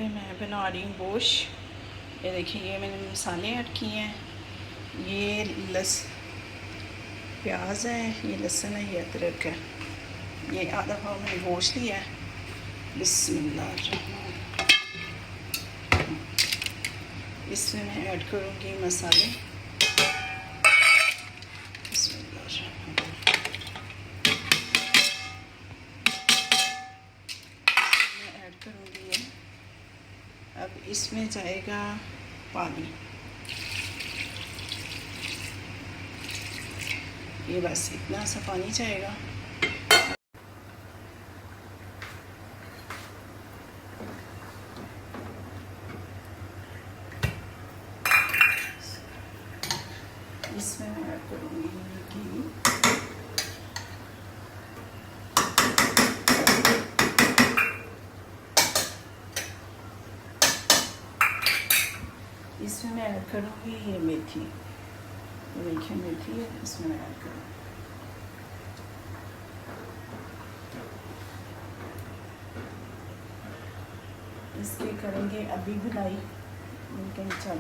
पे मैं बना रही हूँ गोश्त। ये देखिए, ये मैंने मसाले ऐड किए हैं। ये प्याज है, ये लहसुन है, ये अदरक है। ये आधा पाव मैंने गोश्त लिया है। बिस्मिल्लाह, इसमें मैं ऐड करूँगी मसाले। बिस्मिल्लाह, मैं ऐड करूँगी ये। अब इसमें जाएगा पानी। ये बस इतना सा पानी जाएगा। इसमें मैं ऐड करूँगी घी। इसमें मैं ऐड करूँगी ये मेथी। देखिए मेथी है, इसमें मैं ऐड करूँगी। इसके करेंगे अभी भुनाई। चल